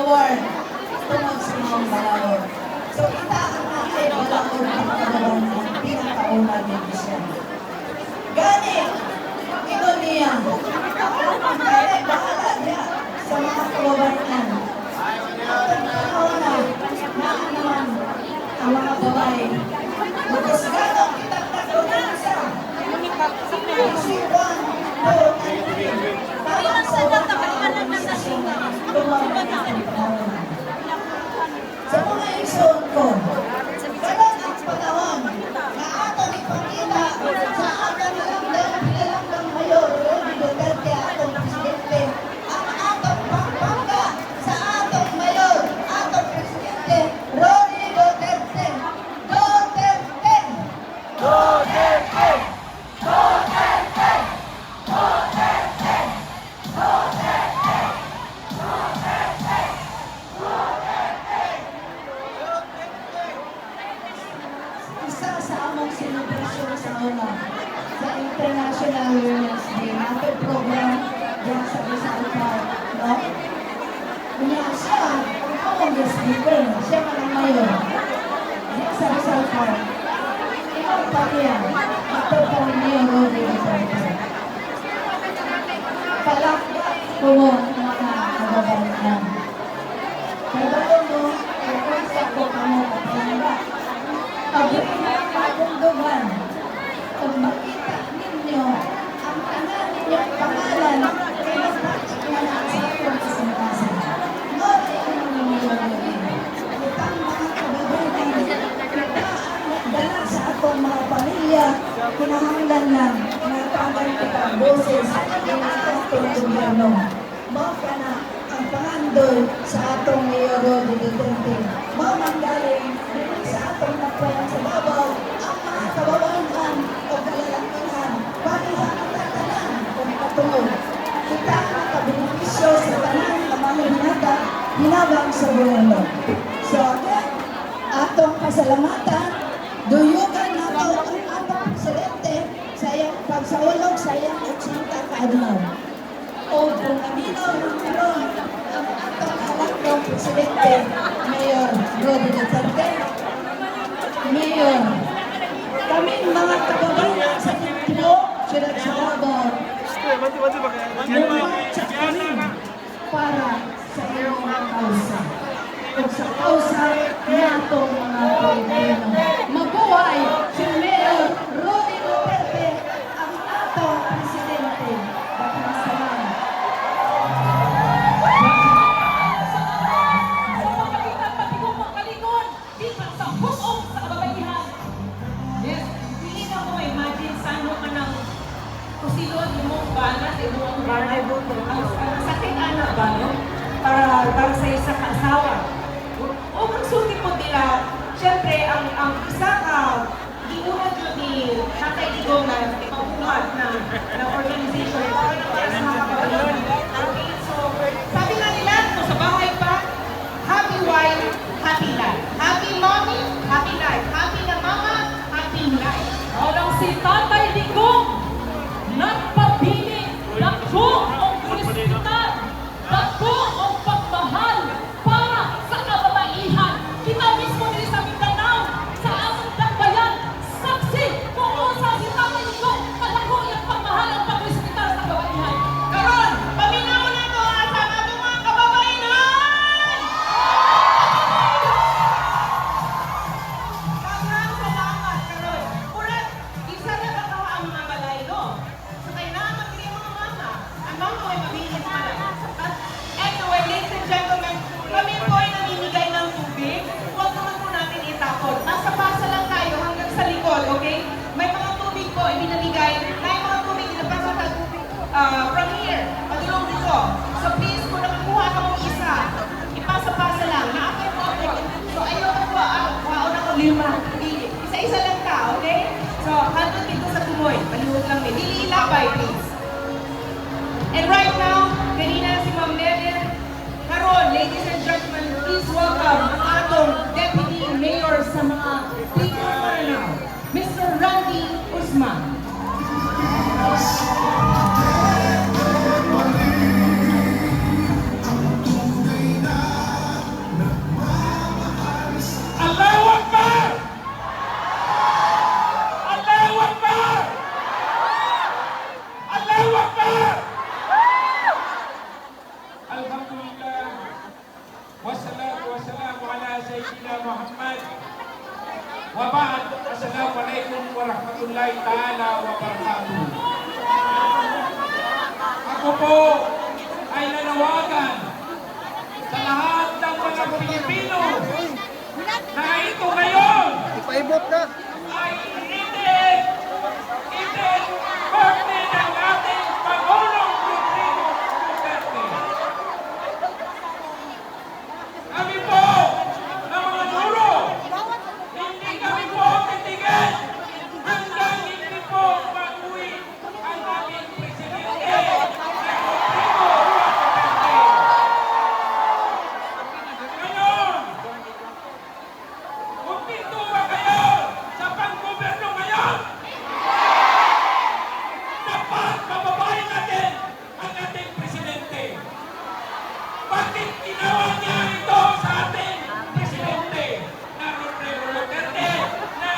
award tungkol sa mga Balaod. So, itaan natin Balaod ang katawan ng pinakauna division. Gani, ito niya. Gani, bahala niya sa mga kababayan. At kauna, naman ang mga babae. Bukas ganong kitang natunan sa isipan po tayong sa mga organisasyon lumabas ng panahon. Sa mga isuon ko, karon ang panahon na atong ipakita sa atong nilalang mayor Rodi Duterte atong presidente ang atong pagpangga sa atong mayor, atong presidente Rodi Duterte. Duterte! Duterte! Duterte! Duterte! Duterte! Duterte! Isa sa among selebrasyon sa una sa International Women's Day natin program diyan sa Rizal Park, no? Kanya siya, ang among guest speaker, siya man ang mayor diyan sa Rizal Park. Ikaw pa niya, ito po niya Rodi Duterte. Palakpak ko mo mga kababayan. Kaya mo, kaya ko kamo kapalala. Pag-iingat akong dugan, kung makita ninyo ang tanan ninyong pangalan, kaya bakit nga na sa akong kasintasan. Nori ang nangyayari. Itang mga kababayan, kita ang nagdala sa akong mga pamilya, kinahanglan lang na tagal kita boses ng atong gobyerno. Mao ka na ang pangandoy sa atong Mayor Rodi Duterte. Mao manggaling sa atong nakwayan sa babaw ang mga kababayan o kalalakihan parihan ang tatanan kung katungod. Kita ang nakabenepisyo sa tanan na mga hinabang sa gobyerno. So again, atong pasalamatan, duyugan nato ang atong presidente sa iyang pagsaulog sa iyang 80 kaadlaw. O kung naminaw ng karon ang atong alaktong presidente, Mayor Rodi Duterte. Mayor, kaming mga kababayan sa Tintlo, Siyudad Davao, lumarcha kami para sa iyong mga kausa. Kung sa kausa, natong mga Pilipino. Mabuhay si Mayor Rodi Duterte, ang atong presidente. Maraming salamat. Sakit anak ba, no? Para sa isa kasawa. O magsulti po nila, syempre, ang isa ka, iunad yun ni Tatay Digong na ipabuhat na organization para sa mga kabayan. Okay, so, sabi nga nila, kung sa bahay pa, happy wife, happy life. Happy mommy, happy life. Happy na mama, happy life. Walang si Tatay Digong nagpabili, dako ang kulistitan, dako ang pagmahal para sa kababaihan. Kita mismo din sa Mindanao, sa among dambayan, saksi kung sa si Tatay Digong, kadako yung pagmahal ang pagkulistitan sa kababaihan. Karon, paminaw na to sa atong mga kababayan! Daghang salamat, Karon. Kurat, isa na ba ka ang mga balay, no? So, kayo na magkiri mga mama. Ang mama ay mabilis pala. Anyway, ladies and gentlemen, kami po ay namimigay ng tubig. Huwag naman po natin itapon. Nasa pasa lang tayo hanggang sa likod, okay? May mga tubig po ibinamigay. May mga tubig inapasa na tubig from here. Padulong dito. So please, kung nakakuha ka mong isa, ipasa-pasa lang. Naapay po ako. So ayaw na po, waon ako 5. Isa-isa lang ka, okay? So, hantod dito sa tumoy. Paliwag lang din. Dili ilabay, please. And right now, kanina si Ma'am Meryl, karon, ladies and gentlemen, please welcome ang atong Deputy Mayor sa mga People Maranao, Mr. Randy Usman. Ako po ay nanawagan sa lahat ng mga Pilipino na ito ngayon Ipaibot na. ay itin korte ng ating Pangulong Rodrigo Duterte. Kami po na mga guro, hindi kami po titigil hanggang hindi po mag-uwi ang ating presidente na Rodrigo Duterte. Ngayon, kumpinto ba kayo sa pang-gobyerno ngayon? Dapat mababayin natin ang ating presidente. Bakit ginawa niya ito sa ating presidente na Rodrigo Duterte na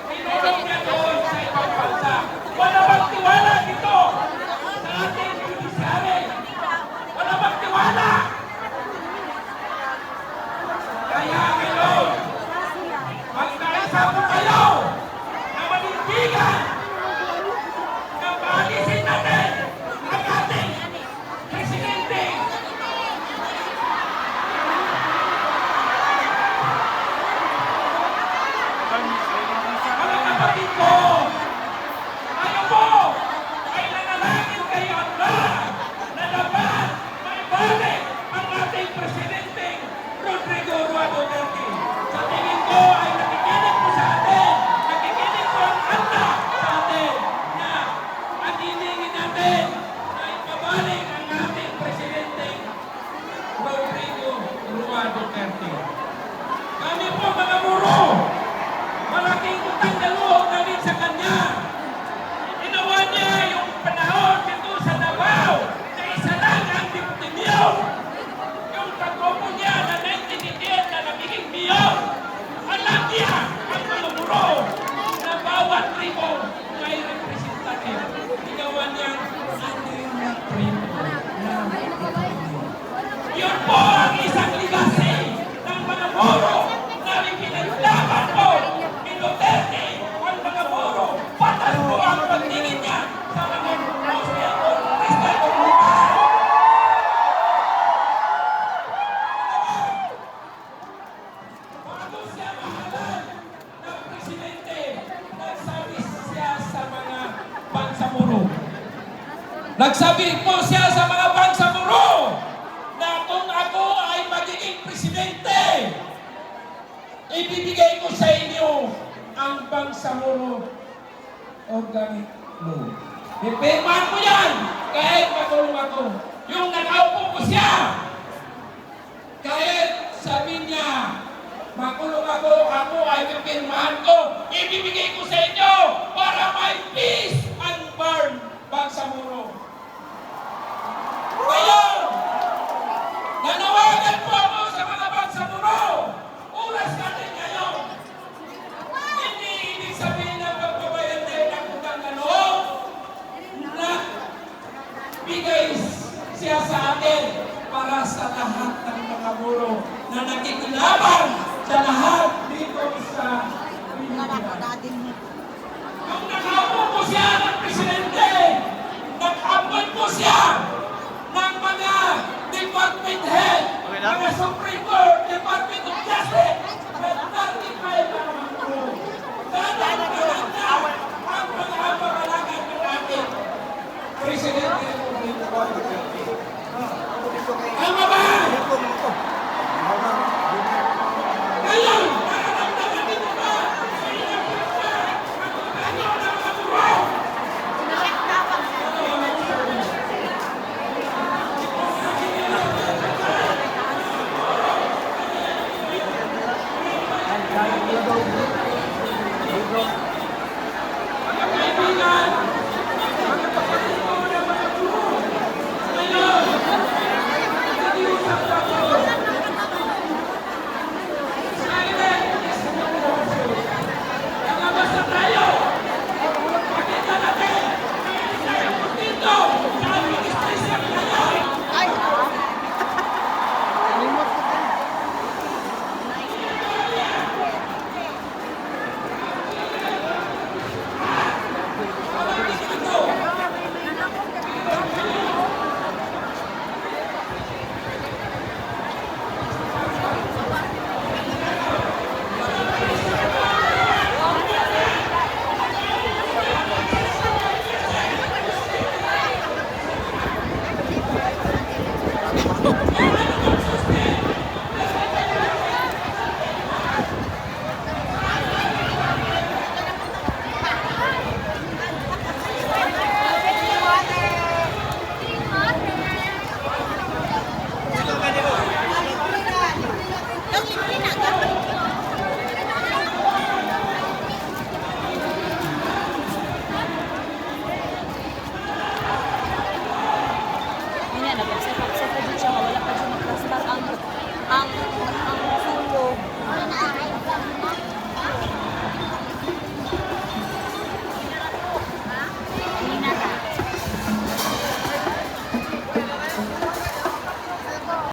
tinulong niya doon sa ibang bansa? Wala bang tiwala dito sa ating judiciary? Wala bang tiwala? Kaya ngayon, magkaisa po kayo na manindigan na paalisin natin ang ating presidente. Mga kapatid ko, kayo po ay nanalangin kay Allah na dapat maibalik ang ating presidente Rodrigo Duterte. Sa tingin ko ay nakikinig po sa atin, nakikinig po ang Allah sa atin na maniningin natin na ipabalik ang ating presidente Rodrigo Duterte. Kami po mga guro, malaking utang na loob namin sa kanya. Ginawa niya yung panahon dito sa Davao na isa lang ang diptimyo. Yung pagkopo niya na 1988 na nagiging mayor. Alam niya ang mga guro na bawat tribo may representative. Ginawa niya ang tribo na diptimyo. Yun po ang isang legacy ng mga guro na ipinaglaban po ni Duterte ang mga guro. Patas po ang pagtingin niya sa mga Muslim o Christian o Buddhist. Bago siya mahalan ng presidente, nagsabi siya sa mga bangsamoro. Nagsabi po siya sa mga bangsamoro na kung ako ay magiging presidente, ibibigay ko sa inyo ang Bangsamoro Organic Law. Ipirmahan ko yan kahit makulong ako. Yung nakaupo ko siya, kahit sabi niya, makulong ako ay ipirmahan ko, ibibigay ko sa inyo para may peace and burn Bangsamoro. Ngayon, nanawagan po ako sa mga Bangsamoro. Oras natin ngayon. Hindi ibig sabihin na pagbabayan tayo ng utang na loob na bigay siya sa atin para sa lahat ng mga guro na nakikilaban sa lahat dito sa Pilipinas. Nung nakaupo po siya ng presidente, nag-appoint po siya ng mga department head, mga Supreme Court, Department of Justice, at 35 na mga guro. Ganang-ganang ang mga pangalagan ng ating presidente Rodrigo Duterte. Tama ba? Ngayon, nararamdaman nito ba? Ang gobyerno ng mga guro. Mga kaibigan, mga kapatid ko na mga guro, nag-observe